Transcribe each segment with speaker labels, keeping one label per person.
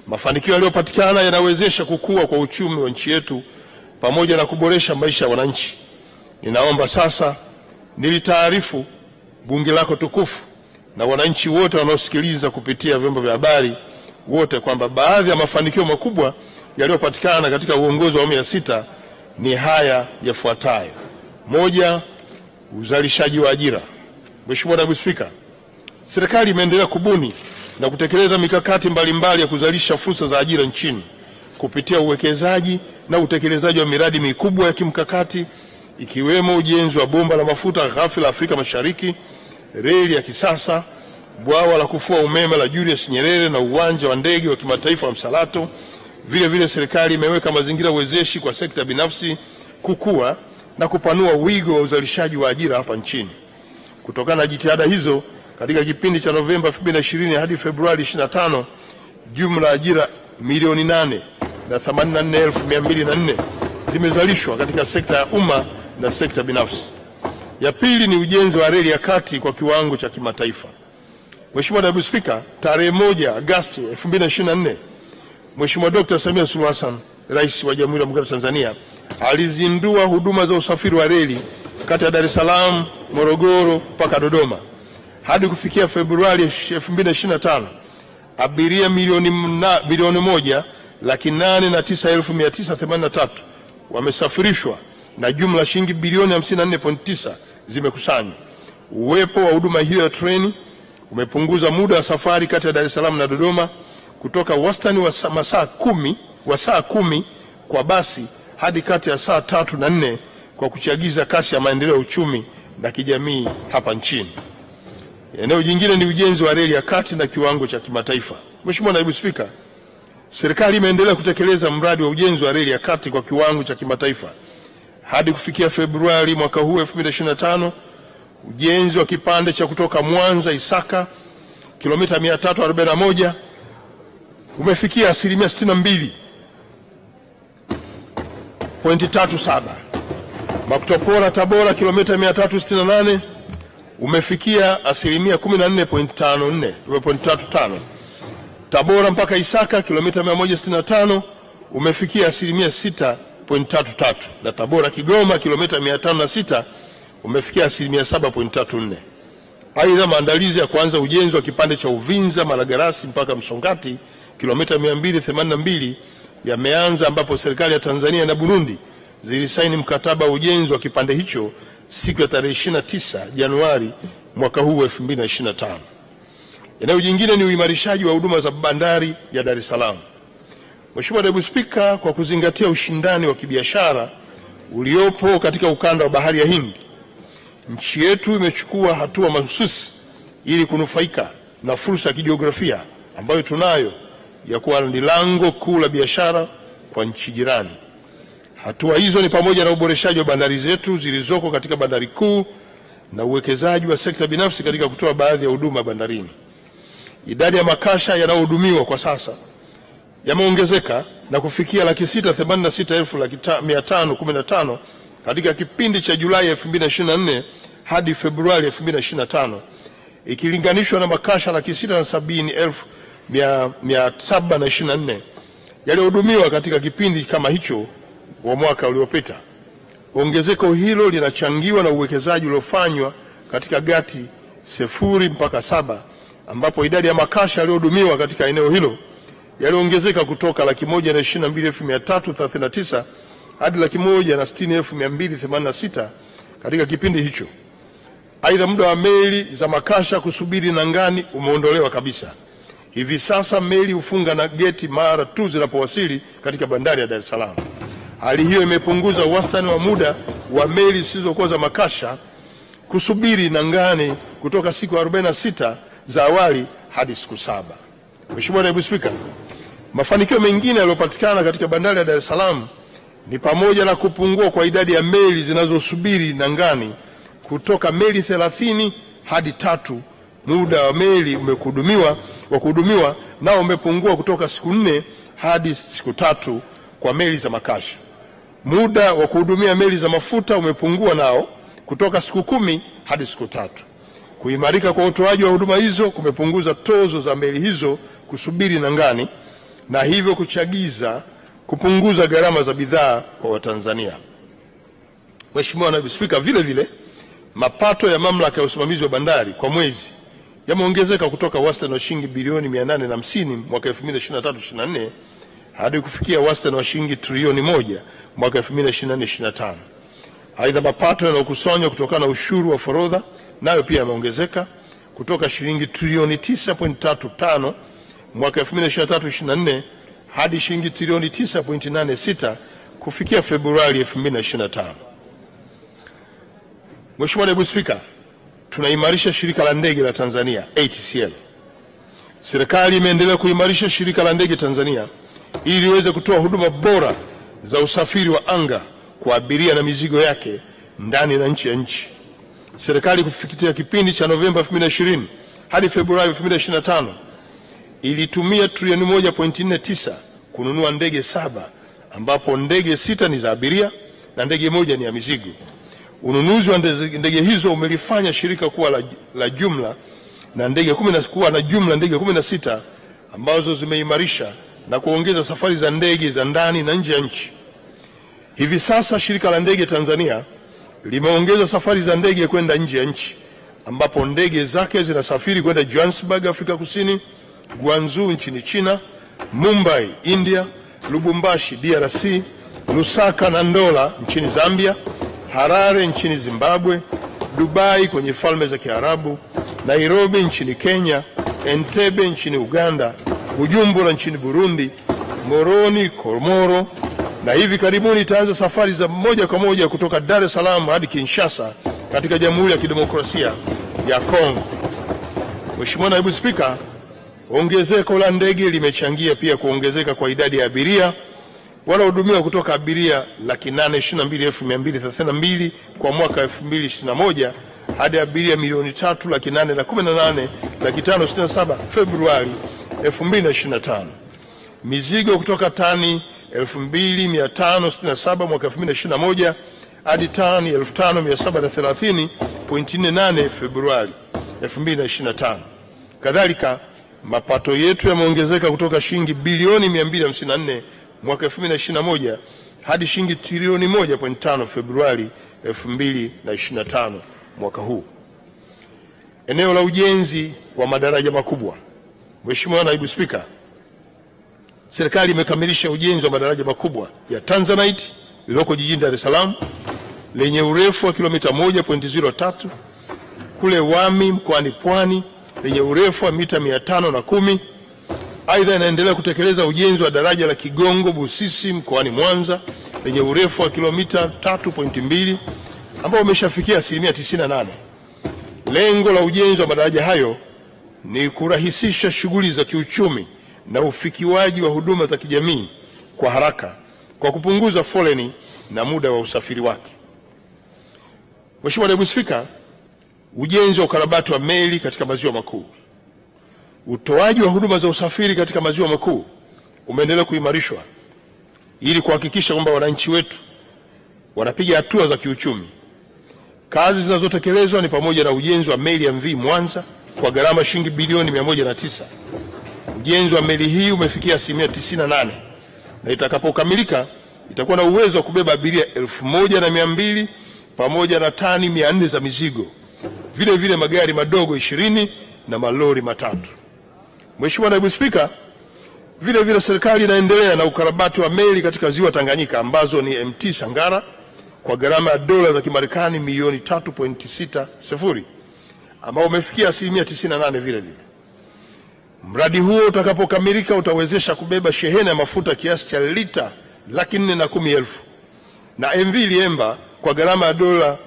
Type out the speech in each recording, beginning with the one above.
Speaker 1: Mafanikio yaliyopatikana yanawezesha kukua kwa uchumi wa nchi yetu pamoja na kuboresha maisha ya wananchi. Ninaomba sasa nilitaarifu bunge lako tukufu na wananchi wote wanaosikiliza kupitia vyombo vya habari wote kwamba baadhi ya mafanikio makubwa yaliyopatikana katika uongozi wa awamu ya 6 ni haya yafuatayo. Moja, uzalishaji wa ajira. Mheshimiwa Naibu Spika, serikali imeendelea kubuni na kutekeleza mikakati mbalimbali ya kuzalisha fursa za ajira nchini kupitia uwekezaji na utekelezaji wa miradi mikubwa ya kimkakati ikiwemo ujenzi wa bomba la mafuta ghafi la Afrika Mashariki, reli ya kisasa, bwawa la kufua umeme la Julius Nyerere na uwanja wa ndege wa kimataifa wa Msalato. Vile vile serikali imeweka mazingira wezeshi kwa sekta binafsi kukua na kupanua wigo wa uzalishaji wa ajira hapa nchini. Kutokana na jitihada hizo, katika kipindi cha Novemba 2020 hadi Februari 25, jumla ajira milioni 8,084,204 zimezalishwa katika sekta ya umma na sekta binafsi. Ya pili ni ujenzi wa reli ya kati kwa kiwango cha kimataifa. Mheshimiwa Naibu Spika, tarehe 1 Agosti 2024, Mheshimiwa Dr. Samia Suluhu Hassan, Rais wa Jamhuri ya Muungano wa Tanzania, alizindua huduma za usafiri wa reli kati ya Dar es Salaam, Morogoro mpaka Dodoma. Hadi kufikia Februari 2025, abiria milioni 1,809,983 wamesafirishwa na jumla shilingi bilioni 54.9 zimekusanywa. Uwepo wa huduma hiyo ya treni umepunguza muda wa safari kati ya Dar es Salaam na Dodoma kutoka wastani wa saa 10 kwa basi hadi kati ya saa 3 na 4 kwa kuchagiza kasi ya maendeleo ya uchumi na kijamii hapa nchini. Eneo jingine ni ujenzi wa reli ya kati na kiwango cha kimataifa. Mheshimiwa Naibu Spika, serikali imeendelea kutekeleza mradi wa ujenzi wa reli ya kati kwa kiwango cha kimataifa. Hadi kufikia Februari mwaka huu 2025, ujenzi wa kipande cha kutoka Mwanza Isaka kilomita 341 umefikia asilimia 62.37. Makutopora Tabora kilomita 368 umefikia asilimia 14.35. Tabora mpaka Isaka kilomita 165 umefikia asilimia 6.33, na Tabora Kigoma kilomita 506 umefikia asilimia 7.34. Aidha, maandalizi ya kuanza ujenzi wa kipande cha Uvinza Malagarasi mpaka Msongati kilomita 282 yameanza, ambapo serikali ya Tanzania na Burundi zilisaini mkataba wa ujenzi wa kipande hicho siku ya tarehe 29 Januari mwaka huu 2025. Eneo jingine ni uimarishaji wa huduma za bandari ya Dar es Salaam. Mheshimiwa Naibu Spika, kwa kuzingatia ushindani wa kibiashara uliopo katika ukanda wa Bahari ya Hindi, nchi yetu imechukua hatua mahususi ili kunufaika na fursa ya kijiografia ambayo tunayo ya kuwa ni lango kuu la biashara kwa nchi jirani. Hatua hizo ni pamoja na uboreshaji wa bandari zetu zilizoko katika bandari kuu na uwekezaji wa sekta binafsi katika kutoa baadhi ya huduma bandarini. Idadi ya makasha yanayohudumiwa kwa sasa yameongezeka na kufikia 686,515 katika kipindi cha Julai 2024 hadi Februari 2025, ikilinganishwa na makasha 670,724 yaliyohudumiwa katika kipindi kama hicho wa mwaka uliopita. Ongezeko hilo linachangiwa na uwekezaji uliofanywa katika gati 0 mpaka 7, ambapo idadi ya makasha yaliyohudumiwa katika eneo hilo yaliongezeka kutoka 122,339 hadi 160,286 katika kipindi hicho. Aidha, muda wa meli za makasha kusubiri nangani umeondolewa kabisa. Hivi sasa meli hufunga na geti mara tu zinapowasili katika bandari ya Dar es Salaam. Hali hiyo imepunguza wastani wa muda wa meli zisizokuwa za makasha kusubiri nangani kutoka siku 46 za awali hadi siku 7. Mheshimiwa Naibu Spika, mafanikio mengine yaliyopatikana katika bandari ya Dar es Salaam ni pamoja na kupungua kwa idadi ya meli zinazosubiri nangani kutoka meli 30 hadi 3. Muda wa meli kuhudumiwa nao umepungua kutoka siku 4 hadi siku 3 kwa meli za makasha. Muda wa kuhudumia meli za mafuta umepungua nao kutoka siku 10 hadi siku 3. Kuimarika kwa utoaji wa huduma hizo kumepunguza tozo za meli hizo kusubiri nangani na hivyo kuchagiza kupunguza gharama za bidhaa kwa Watanzania. Mheshimiwa Naibu Spika, vile vile mapato ya Mamlaka ya Usimamizi wa Bandari kwa mwezi yameongezeka kutoka wastani wa shilingi bilioni 850 mwaka 2023/24 hadi kufikia wastani wa shilingi trilioni 1 mwaka 2024/25. Aidha, mapato yanayokusanywa kutokana na ushuru wa forodha nayo pia yameongezeka kutoka shilingi trilioni 9.35 mwaka 2023/24 hadi shilingi trilioni 9.86 kufikia Februari 2025. Mheshimiwa Naibu Spika, tunaimarisha shirika la ndege la Tanzania ATCL. Serikali imeendelea kuimarisha shirika la ndege Tanzania ili liweze kutoa huduma bora za usafiri wa anga kwa abiria na mizigo yake ndani na nje ya nchi. Serikali kufikia kipindi cha Novemba 2020 hadi Februari 2025 ilitumia trilioni 1.49 kununua ndege 7, ambapo ndege 6 ni za abiria na ndege 1 ni ya mizigo. Ununuzi wa ndege hizo umelifanya shirika kuwa la jumla na ndege 16 ambazo zimeimarisha na kuongeza safari za ndege za ndani na nje ya nchi. Hivi sasa shirika la ndege Tanzania limeongeza safari za ndege kwenda nje ya nchi, ambapo ndege zake zinasafiri kwenda Johannesburg, Afrika Kusini, Guangzhou nchini China, Mumbai, India, Lubumbashi, DRC, Lusaka na Ndola nchini Zambia, Harare nchini Zimbabwe, Dubai kwenye Falme za Kiarabu, Nairobi nchini Kenya, Entebbe nchini Uganda, Bujumbura nchini Burundi, Moroni, Komoro, na hivi karibuni itaanza safari za moja kwa moja kutoka Dar es Salaam hadi Kinshasa katika Jamhuri ya Kidemokrasia ya Kongo. Mheshimiwa Naibu Spika, ongezeko la ndege limechangia pia kuongezeka kwa idadi ya abiria wanaohudumiwa kutoka abiria 822,232 kwa mwaka 2021 hadi abiria milioni 3,818,567 Februari 2025. Mizigo kutoka tani 2,567 mwaka 2021 hadi tani 5,730.48 Februari 2025. Kadhalika, mapato yetu yameongezeka kutoka shilingi bilioni 254 mwaka 2021 hadi shilingi trilioni 1.5 Februari 2025 mwaka huu. Eneo la ujenzi wa madaraja makubwa. Mheshimiwa Naibu Spika, serikali imekamilisha ujenzi wa madaraja makubwa ya Tanzanite lililoko jijini Dar es Salaam lenye urefu wa kilomita 1.03, kule Wami mkoani Pwani lenye urefu wa mita 510. Aidha, inaendelea kutekeleza ujenzi wa daraja la Kigongo Busisi mkoani Mwanza lenye urefu wa kilomita 3.2 ambao umeshafikia 98%. Lengo la ujenzi wa madaraja hayo ni kurahisisha shughuli za kiuchumi na ufikiwaji wa huduma za kijamii kwa haraka kwa kupunguza foleni na muda wa usafiri wake. Mheshimiwa Naibu Spika, ujenzi wa ukarabati wa meli katika maziwa makuu. Utoaji wa huduma za usafiri katika maziwa makuu umeendelea kuimarishwa ili kuhakikisha kwamba wananchi wetu wanapiga hatua za kiuchumi. Kazi zinazotekelezwa ni pamoja na ujenzi wa meli ya MV Mwanza kwa gharama shilingi bilioni 109. Ujenzi wa meli hii umefikia 98% na itakapokamilika itakuwa na uwezo wa kubeba abiria 1,200 pamoja na tani 400 za mizigo, vile vile magari madogo 20 na malori 3. Mheshimiwa Naibu Spika, vile vile serikali inaendelea na ukarabati wa meli katika ziwa Tanganyika ambazo ni MT Sangara kwa gharama ya dola za Kimarekani milioni 3.60 ambao umefikia 98% vile vile. Mradi huo utakapokamilika utawezesha kubeba shehena ya mafuta kiasi cha lita 410,000 na MV Liemba kwa gharama ya dola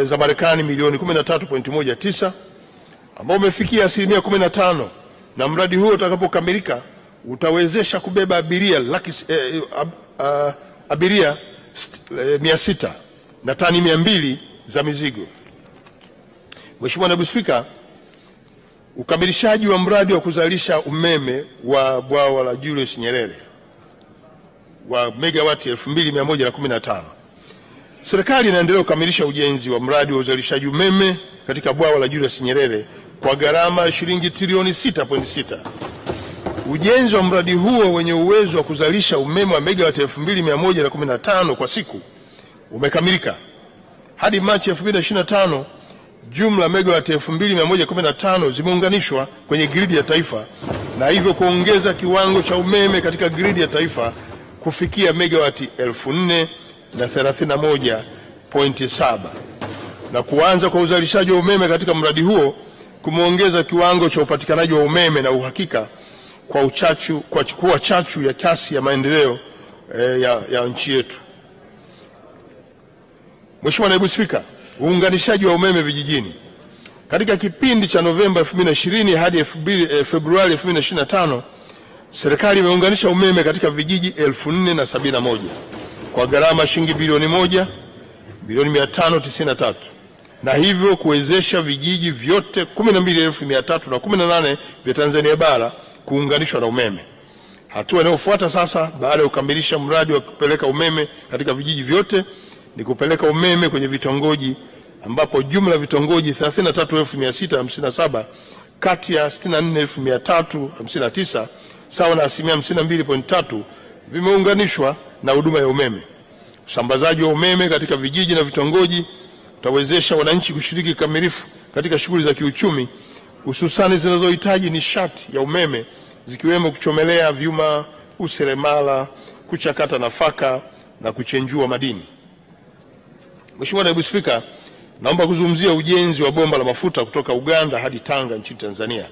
Speaker 1: za Marekani milioni 13.19 ambao umefikia 15%, na mradi huo utakapokamilika utawezesha kubeba abiria 600 na tani 200 za mizigo. Mheshimiwa Naibu Spika, ukamilishaji wa mradi wa kuzalisha umeme wa bwawa la Julius Nyerere wa megawati 2115. Serikali inaendelea kukamilisha ujenzi wa mradi wa uzalishaji umeme katika bwawa la Julius Nyerere kwa gharama ya shilingi trilioni 6.6. Ujenzi wa mradi huo wenye uwezo wa kuzalisha umeme wa megawati 2115 kwa siku umekamilika. Hadi Machi 2025, jumla megawati 2115 zimeunganishwa kwenye gridi ya taifa na hivyo kuongeza kiwango cha umeme katika gridi ya taifa kufikia megawati 4031.7, na kuanza kwa uzalishaji wa umeme katika mradi huo kumeongeza kiwango cha upatikanaji wa umeme na uhakika kuwa chachu ya kasi ya maendeleo ya nchi yetu. Mheshimiwa Naibu Spika, uunganishaji wa umeme vijijini. Katika kipindi cha Novemba 2020 hadi Februari 2025, serikali imeunganisha umeme katika vijiji 4071 kwa gharama shilingi bilioni 1,593 na hivyo kuwezesha vijiji vyote 12,318 vya Tanzania bara kuunganishwa na umeme. Hatua inayofuata sasa baada ya kukamilisha mradi wa kupeleka umeme katika vijiji vyote ni kupeleka umeme kwenye vitongoji, ambapo jumla vitongoji 33,657 kati ya 64,359 sawa na 52.3% vimeunganishwa na huduma ya umeme. Usambazaji wa umeme katika vijiji na vitongoji utawezesha wananchi kushiriki kikamilifu katika shughuli za kiuchumi, hususani zinazohitaji nishati ya umeme zikiwemo kuchomelea vyuma, useremala, kuchakata nafaka na kuchenjua madini. Mheshimiwa Naibu Spika, naomba kuzungumzia ujenzi wa bomba la mafuta kutoka Uganda hadi Tanga nchini Tanzania.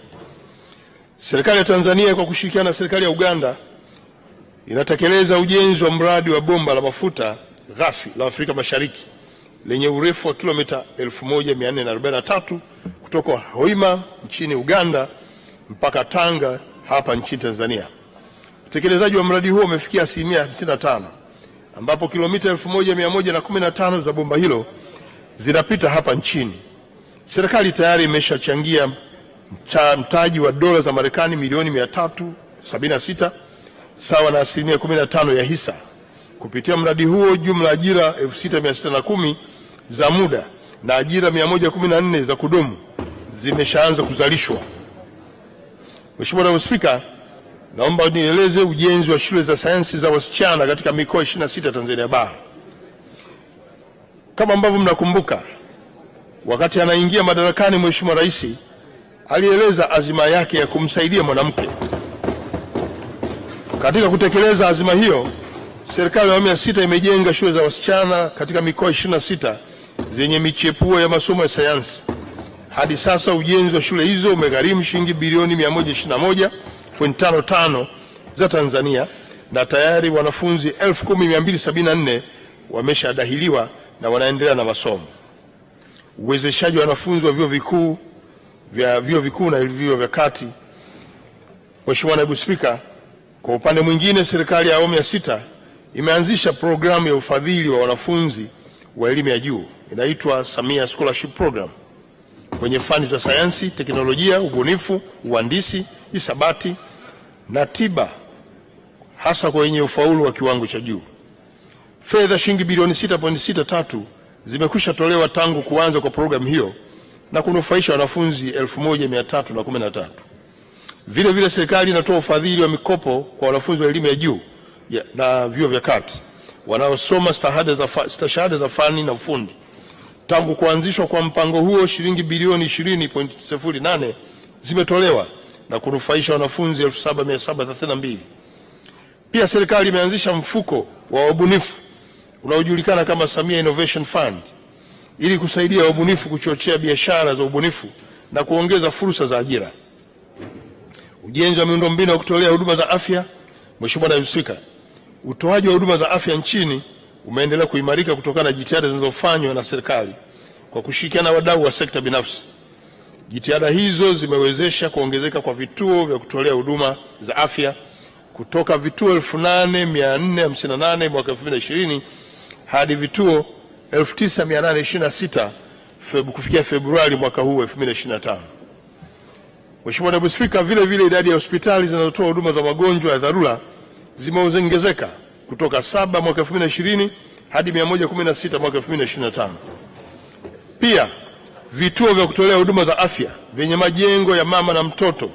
Speaker 1: Serikali ya Tanzania kwa kushirikiana na serikali ya Uganda inatekeleza ujenzi wa mradi wa bomba la mafuta ghafi la Afrika Mashariki lenye urefu wa kilomita 1443 kutoka Hoima nchini Uganda mpaka Tanga hapa nchini Tanzania. Utekelezaji wa mradi huo umefikia 55%, ambapo kilomita 1115 za bomba hilo zinapita hapa nchini. Serikali tayari imeshachangia mtaji wa dola za Marekani milioni 376 sawa na 15% ya hisa. Kupitia mradi huo jumla ajira 6610 za muda na ajira 114 za kudumu zimeshaanza kuzalishwa. Mheshimiwa Naibu Spika, naomba nieleze ujenzi wa shule za sayansi za wasichana katika mikoa 26 Tanzania bara. Kama ambavyo mnakumbuka, wakati anaingia madarakani Mheshimiwa Rais alieleza azima yake ya kumsaidia mwanamke. Katika kutekeleza azima hiyo, serikali ya awamu ya 6 imejenga shule za wasichana katika mikoa 26 zenye michepuo ya masomo ya sayansi. Hadi sasa ujenzi wa shule hizo umegharimu shilingi bilioni 121.55 za Tanzania na tayari wanafunzi 10,274 wameshadahiliwa na wanaendelea na masomo. Uwezeshaji wa wanafunzi wa vyuo vikuu na vyuo vya kati. Mheshimiwa Naibu Spika, kwa upande mwingine serikali ya awamu ya 6 imeanzisha programu ya ufadhili wa wanafunzi wa elimu ya juu inaitwa Samia Scholarship Program kwenye fani za sayansi, teknolojia, ubunifu, uhandisi, hisabati na tiba, hasa kwa wenye ufaulu wa kiwango cha juu. Fedha shilingi bilioni 6.63 zimekwisha tolewa tangu kuanza kwa programu hiyo na kunufaisha wanafunzi 1313. Vile vile serikali inatoa ufadhili wa mikopo kwa wanafunzi wa elimu ya juu na vyuo vya kati wanaosoma stashahada za fani na ufundi. Tangu kuanzishwa kwa mpango huo shilingi bilioni 20.08 zimetolewa na kunufaisha wanafunzi 7732. Pia serikali imeanzisha mfuko wa wabunifu unaojulikana kama Samia Innovation Fund ili kusaidia wabunifu kuchochea biashara za ubunifu na kuongeza fursa za ajira. Ujenzi wa miundombinu ya kutolea huduma za afya. Mheshimiwa Naibu Spika, utoaji wa huduma za afya nchini umeendelea kuimarika kutokana na jitihada zinazofanywa na serikali kwa kushirikiana na wadau wa sekta binafsi. Jitihada hizo zimewezesha kuongezeka kwa vituo vya kutolea huduma za afya kutoka vituo 8458 mwaka 2020 hadi vituo 9826 kufikia Februari mwaka huu 2025. Mheshimiwa Naibu Spika, vile vile idadi ya hospitali zinazotoa huduma za magonjwa ya dharura zimeongezeka kutoka 7 mwaka 2020 hadi 116 mwaka 2025. Pia vituo vya kutolea huduma za afya vyenye majengo ya mama na mtoto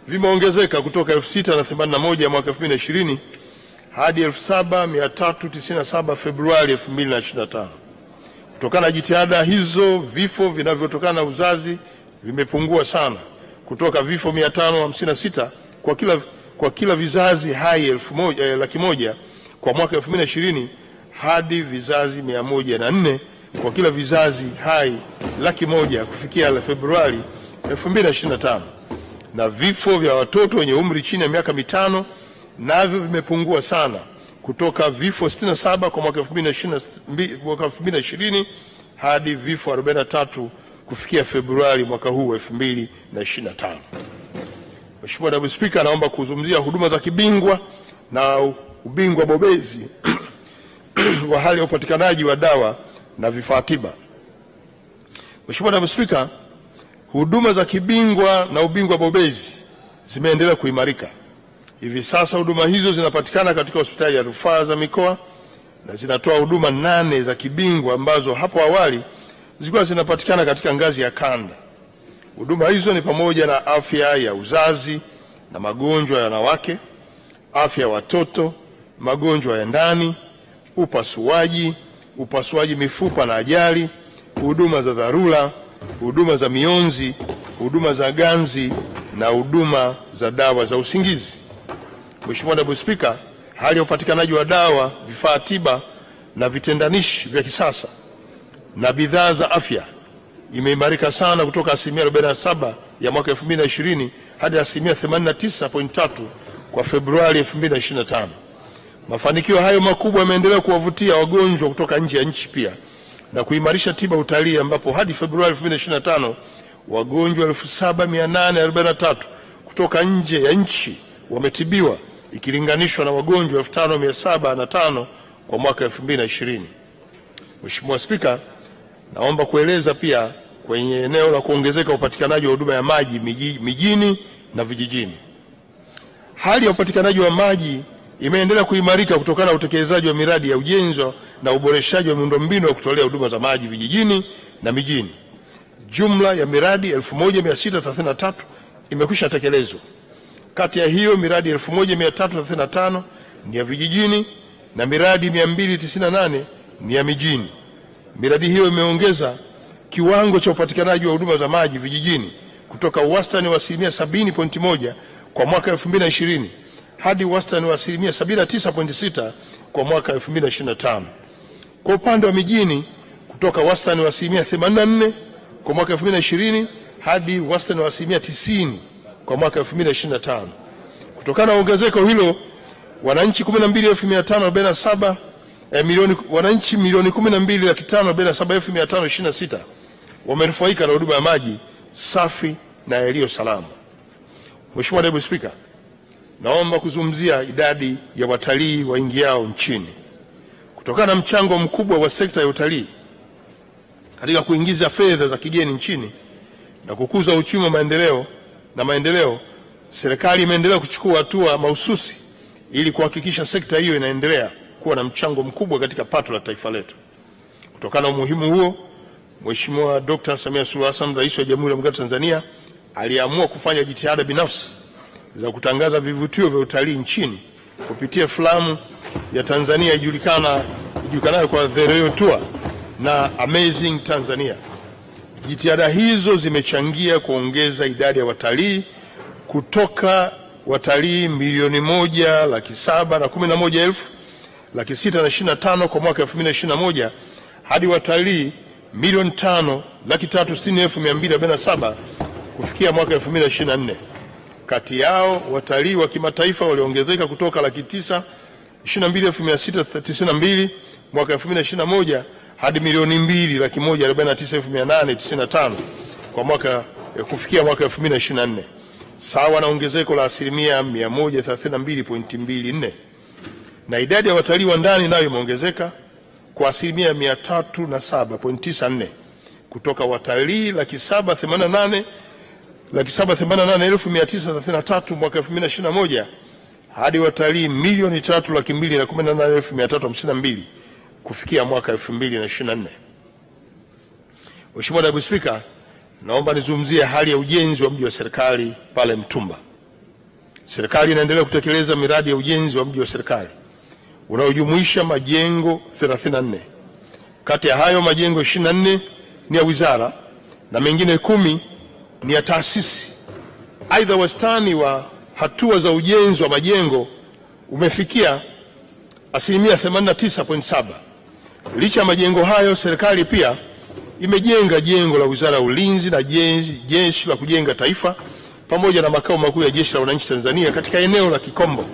Speaker 1: vimeongezeka kutoka 6,081 mwaka 2020 hadi 7,397 Februari 2025. Kutokana na jitihada hizo, vifo vinavyotokana na uzazi vimepungua sana kutoka vifo 556 kwa kila vizazi hai 1,100,000 kwa mwaka 2020 hadi vizazi 104 kwa kila vizazi hai 100,000 kufikia Februari 2025. Na vifo vya watoto wenye umri chini ya miaka 5 navyo vimepungua sana kutoka vifo 67 kwa mwaka 2020 hadi vifo 43 kufikia Februari mwaka huu 2025. Mheshimiwa Naibu Spika, naomba kuzungumzia huduma za kibingwa na ubingwa bobezi wa hali ya upatikanaji wa dawa na vifaa tiba. Mheshimiwa Naibu Spika, huduma za kibingwa na ubingwa bobezi zimeendelea kuimarika. Hivi sasa huduma hizo zinapatikana katika hospitali ya rufaa za mikoa na zinatoa huduma 8 za kibingwa ambazo hapo awali zilikuwa zinapatikana katika ngazi ya kanda. Huduma hizo ni pamoja na afya ya uzazi na magonjwa ya wanawake, afya ya watoto, magonjwa ya ndani, upasuaji mifupa na ajali, huduma za dharura, huduma za mionzi, huduma za ganzi na huduma za dawa za usingizi. Mheshimiwa Naibu Spika, hali ya upatikanaji wa dawa, vifaa tiba na vitendanishi vya kisasa na bidhaa za afya imeimarika sana kutoka 47% ya mwaka 2020 hadi 89.3% kwa Februari 2025. Mafanikio hayo makubwa yameendelea kuwavutia wagonjwa kutoka nje ya nchi pia na kuimarisha tiba utalii, ambapo hadi Februari 2025 wagonjwa 7,843 kutoka nje ya nchi wametibiwa ikilinganishwa na wagonjwa 5,705 kwa mwaka 2020. Mheshimiwa Spika, naomba kueleza pia kwenye eneo la kuongezeka upatikanaji wa huduma ya maji mijini na vijijini. Hali ya upatikanaji wa maji imeendelea kuimarika kutokana na utekelezaji wa miradi ya ujenzi na uboreshaji wa miundombinu ya kutolea huduma za maji vijijini na mijini. Jumla ya miradi 1633 imekwisha tekelezwa. Kati ya hiyo miradi 1335 ni ya vijijini na miradi 298 ni ya mijini. Miradi hiyo imeongeza kiwango cha upatikanaji wa huduma za maji vijijini kutoka wastani wa 70.1 kwa mwaka 2020 hadi wastani wa 79.6 kwa mwaka 2025. Kwa upande wa mijini kutoka wastani wa 84 kwa mwaka 2020 hadi wastani wa 90 kwa mwaka 2025. Kutokana na ongezeko hilo, wananchi 12,547 wananchi milioni 12,547,526 wamenufaika na huduma ya maji safi na yaliyo salama. Mheshimiwa Naibu Spika, naomba kuzungumzia idadi ya watalii waingiao nchini. Kutokana na mchango mkubwa wa sekta ya utalii katika kuingiza fedha za kigeni nchini na kukuza uchumi wa maendeleo, serikali imeendelea kuchukua hatua mahususi ili kuhakikisha sekta hiyo inaendelea kuwa na mchango mkubwa katika pato la taifa letu. Kutokana na umuhimu huo, Mheshimiwa Dr. Samia Suluhu Hassan, Rais wa Jamhuri ya Muungano wa Tanzania, aliamua kufanya jitihada binafsi za kutangaza vivutio vya utalii nchini kupitia filamu ya Tanzania ijulikanayo kwa The Royal Tour na Amazing Tanzania. Jitihada hizo zimechangia kuongeza idadi ya watalii kutoka watalii 1,711,625 kwa mwaka 2021 hadi watalii 5,360,247 kufikia mwaka 2024. Kati yao watalii wa kimataifa waliongezeka kutoka 922,692 mwaka 2021 hadi 2,249,895 kwa mwaka kufikia mwaka 2024, sawa na ongezeko la 132.24%. Na idadi ya watalii wa ndani nayo imeongezeka kwa 307.94 kutoka watalii 788,933 mwaka 2021 hadi watalii 3,218,352 kufikia mwaka 2024. Mheshimiwa Naibu Spika, naomba nizungumzie hali ya ujenzi wa mji wa serikali pale Mtumba. serikali inaendelea kutekeleza miradi ya ujenzi wa mji wa serikali unaojumuisha majengo 34. Kati ya hayo majengo 24 ni ya wizara na mengine 10 ni ya taasisi. Aidha, wastani wa hatua za ujenzi wa majengo umefikia asilimia 89.7. Licha ya majengo hayo, serikali pia imejenga jengo la Wizara ya Ulinzi na Jeshi la Kujenga Taifa pamoja na makao makuu ya Jeshi la Wananchi Tanzania katika eneo la Kikombo.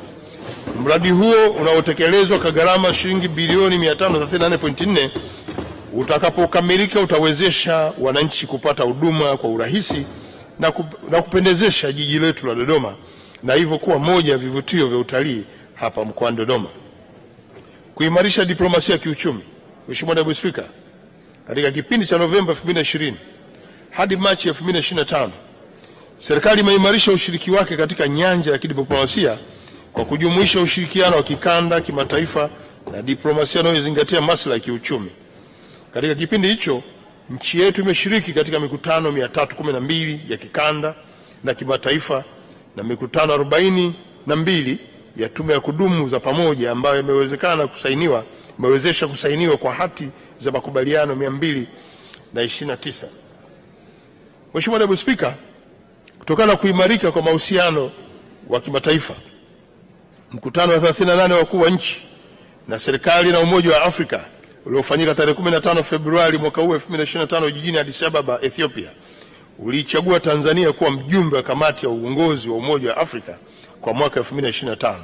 Speaker 1: Mradi huo unaotekelezwa kwa gharama shilingi bilioni 534.4 utakapokamilika utawezesha wananchi kupata huduma kwa urahisi na kupendezesha jiji letu la Dodoma na hivyo kuwa moja ya vivutio vya utalii hapa mkoani Dodoma. Kuimarisha diplomasia ya kiuchumi. Mheshimiwa Naibu Spika, katika kipindi cha Novemba 2020 hadi Machi 2025, serikali imeimarisha ushiriki wake katika nyanja ya kidiplomasia kwa kujumuisha ushirikiano wa kikanda, kimataifa na diplomasia inayozingatia maslahi ya kiuchumi. Katika kipindi hicho, nchi yetu imeshiriki katika mikutano 312 ya kikanda na kimataifa na mikutano 42 ya tume ya kudumu za pamoja ambayo imewezesha kusainiwa kwa hati za makubaliano 229. Mheshimiwa Naibu Spika, kutokana na kuimarika kwa mahusiano wa kimataifa, mkutano wa 38 wakuu wa nchi na serikali na Umoja wa Afrika uliofanyika tarehe 15 Februari mwaka huu 2025 jijini Addis Ababa, Ethiopia, ulichagua Tanzania kuwa mjumbe wa kamati ya uongozi wa Umoja wa Afrika kwa mwaka 2025.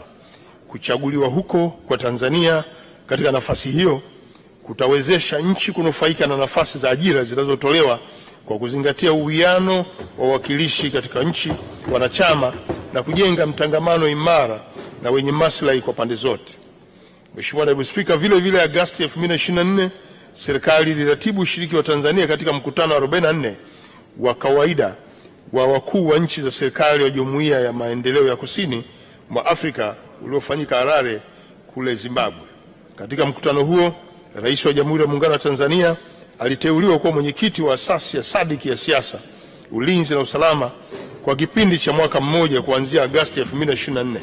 Speaker 1: Kuchaguliwa huko kwa Tanzania katika nafasi hiyo kutawezesha nchi kunufaika na nafasi za ajira zinazotolewa kwa kuzingatia uwiano wa wawakilishi katika nchi wanachama na kujenga mtangamano imara na wenye maslahi kwa pande zote. Mheshimiwa Naibu Spika, vile Agosti 2024 serikali iliratibu ushiriki wa Tanzania katika mkutano wa 44 wa kawaida wa wakuu wa nchi za serikali wa Jumuiya ya Maendeleo ya Kusini mwa Afrika uliofanyika Harare kule Zimbabwe. Katika mkutano huo, Rais wa Jamhuri ya Muungano wa Tanzania aliteuliwa kuwa mwenyekiti wa asasi ya SADC ya siasa, ulinzi na usalama kwa kipindi cha mwaka mmoja kuanzia Agosti 2024.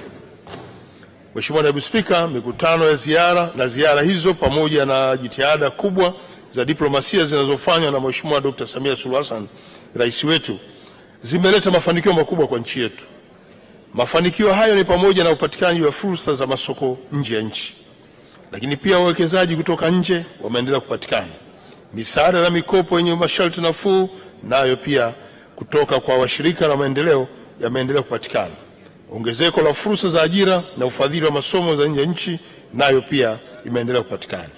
Speaker 1: Mheshimiwa Naibu Spika, mikutano ya ziara hizo pamoja na jitihada kubwa za diplomasia zinazofanywa na Mheshimiwa Dr. Samia Suluhu Hassan, rais wetu, zimeleta mafanikio makubwa kwa nchi yetu. Mafanikio hayo ni pamoja na upatikanaji wa fursa za masoko nje ya nchi, lakini pia wawekezaji kutoka nje wameendelea kupatikana. Misaada na mikopo yenye masharti nafuu nayo pia kutoka kwa washirika na maendeleo yameendelea kupatikana. Ongezeko la fursa za ajira na ufadhili wa masomo za nje ya nchi nayo pia imeendelea kupatikana.